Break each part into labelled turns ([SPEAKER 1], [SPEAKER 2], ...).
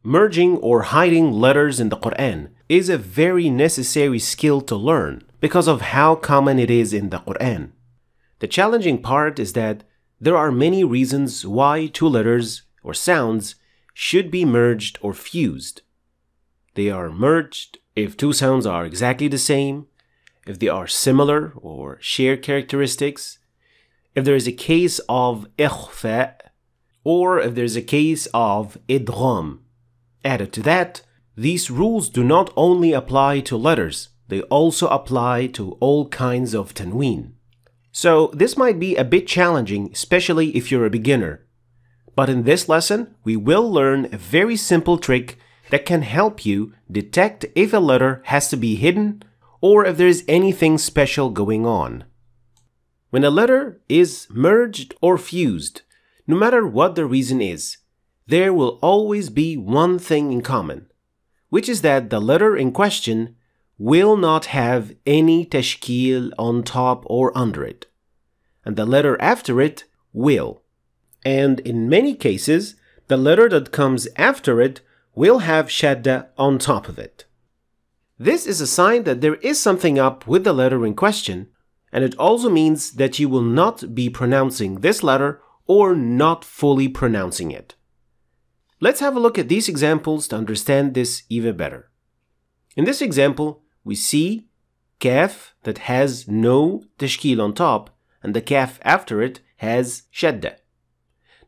[SPEAKER 1] merging or hiding letters in the Quran is a very necessary skill to learn because of how common it is in the Quran. The challenging part is that there are many reasons why two letters or sounds should be merged or fused. They are merged if two sounds are exactly the same, if they are similar or share characteristics, if there is a case of ikhfa, or if there is a case of idgham. Added to that, these rules do not only apply to letters, they also apply to all kinds of tanween. So this might be a bit challenging, especially if you're a beginner. But in this lesson, we will learn a very simple trick that can help you detect if a letter has to be hidden or if there is anything special going on. When a letter is merged or fused, no matter what the reason is, there will always be one thing in common, which is that the letter in question will not have any tashkeel on top or under it, and the letter after it will. And in many cases, the letter that comes after it will have shadda on top of it. This is a sign that there is something up with the letter in question, and it also means that you will not be pronouncing this letter or not fully pronouncing it. Let's have a look at these examples to understand this even better. In this example, we see kaf that has no tashkeel on top, and the kaf after it has shadda.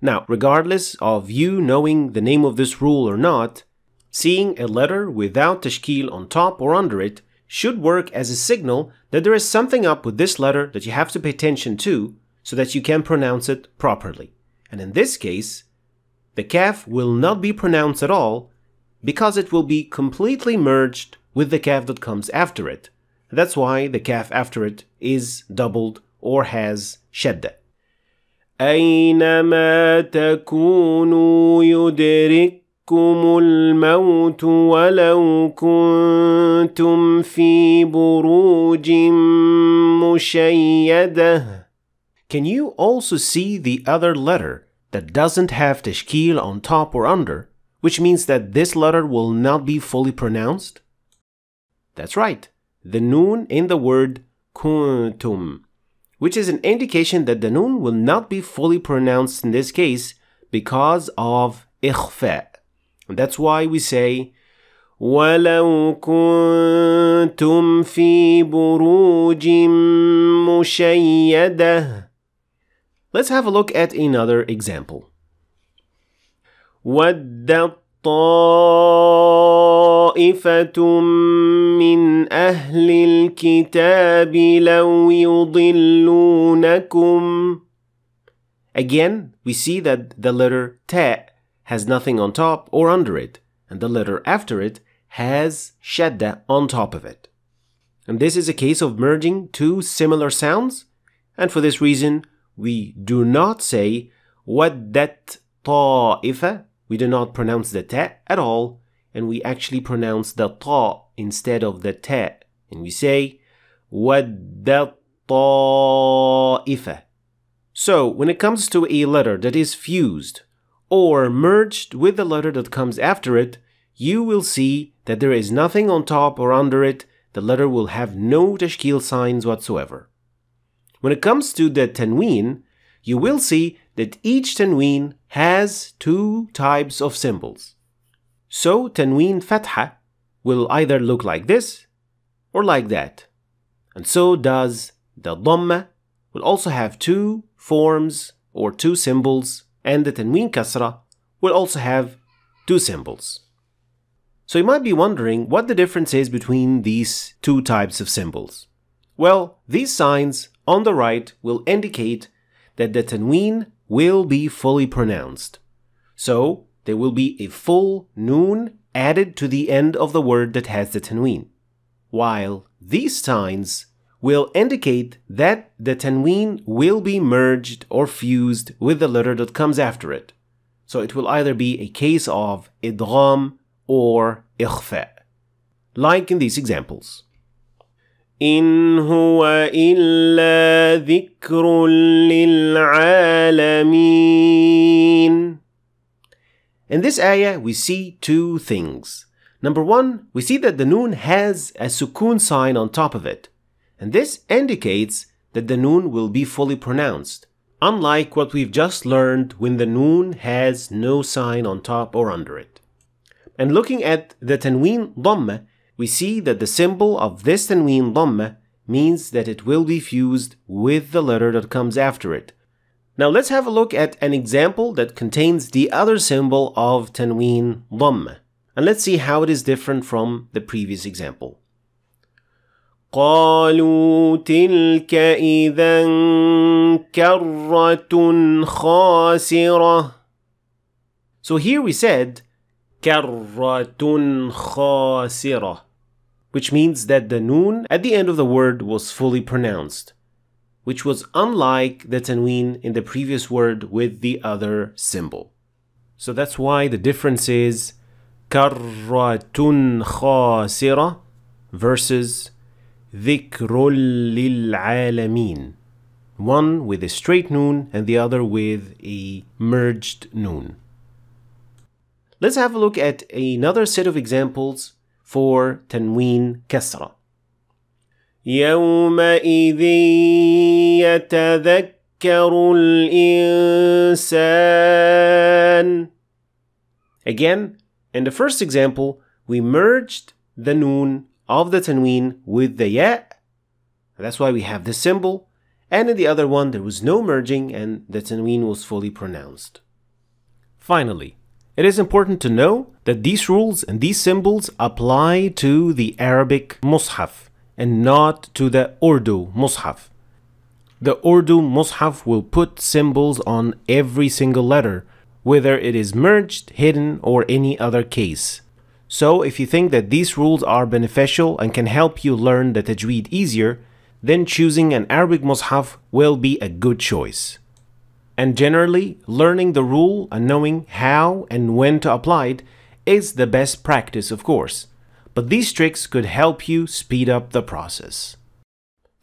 [SPEAKER 1] Now, regardless of you knowing the name of this rule or not, seeing a letter without tashkeel on top or under it should work as a signal that there is something up with this letter that you have to pay attention to so that you can pronounce it properly. And in this case, the kaf will not be pronounced at all because it will be completely merged with the kaf that comes after it. That's why the kaf after it is doubled or has shadda. أينما تكونوا يدرككم الموت ولو كنتم في بروج مشيدة. Can you also see the other letter that doesn't have tashkeel on top or under, which means that this letter will not be fully pronounced? That's right, the noon in the word kuntum, which is an indication that the noon will not be fully pronounced in this case because of ikhfa. And that's why we say وَلَوْ كُنْتُمْ فِي بُرُوجٍ مُشَيَّدَةٍ. Let's have a look at another example. وَدَّ طَائِفَةٌ مِّنْ أَهْلِ الْكِتَابِ لَوْ يُضِلُّونَكُمْ. Again, we see that the letter ta has nothing on top or under it, and the letter after it has shadda on top of it. And this is a case of merging two similar sounds, and for this reason, we do not say وَدَّت طَائِفَةٌ. We do not pronounce the ta at all, and we actually pronounce the ta instead of the ta, and we say وَدَّت طَائِفَةٌ. So, when it comes to a letter that is fused or merged with the letter that comes after it, you will see that there is nothing on top or under it. The letter will have no tashkeel signs whatsoever. When it comes to the tanween, you will see that each tanween has two types of symbols. So tanween fatha will either look like this or like that. And so does the dhamma, will also have two forms or two symbols, and the tanween kasra will also have two symbols. So you might be wondering what the difference is between these two types of symbols. Well, these signs on the right will indicate that the tanween will be fully pronounced. So there will be a full noon added to the end of the word that has the tanween, while these signs will indicate that the tanween will be merged or fused with the letter that comes after it. So it will either be a case of idgham or ikhfa, like in these examples. إن هو إلا ذكر للعالمين. In this ayah, we see two things. Number one, we see that the noon has a sukoon sign on top of it. And this indicates that the noon will be fully pronounced, unlike what we've just learned when the noon has no sign on top or under it. And looking at the tanween dhamma, we see that the symbol of this tanween dhamma means that it will be fused with the letter that comes after it. Now let's have a look at an example that contains the other symbol of tanween dhamma. And let's see how it is different from the previous example. قالوا تلك إذا كرة خاسرة. So here we said كرة خاسرة, which means that the noon at the end of the word was fully pronounced, which was unlike the tanween in the previous word with the other symbol. So that's why the difference is كرة خاسرة versus ذكر للعالمين, one with a straight noon and the other with a merged noon. Let's have a look at another set of examples for tanween kasra. يومئذ يتذكر الإنسان. Again, in the first example, we merged the noon of the tanween with the ya. That's why we have this symbol. And in the other one, there was no merging and the tanween was fully pronounced. Finally, it is important to know that these rules and these symbols apply to the Arabic mushaf and not to the Urdu mushaf. The Urdu mushaf will put symbols on every single letter, whether it is merged, hidden, or any other case. So if you think that these rules are beneficial and can help you learn the Tajweed easier, then choosing an Arabic mushaf will be a good choice. And generally, learning the rule and knowing how and when to apply it is the best practice, of course. But these tricks could help you speed up the process.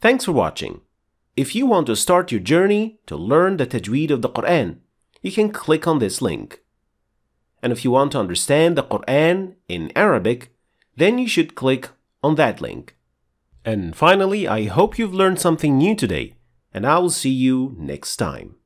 [SPEAKER 1] Thanks for watching. If you want to start your journey to learn the Tajweed of the Quran, you can click on this link. And if you want to understand the Quran in Arabic, then you should click on that link. And finally, I hope you've learned something new today, and I will see you next time.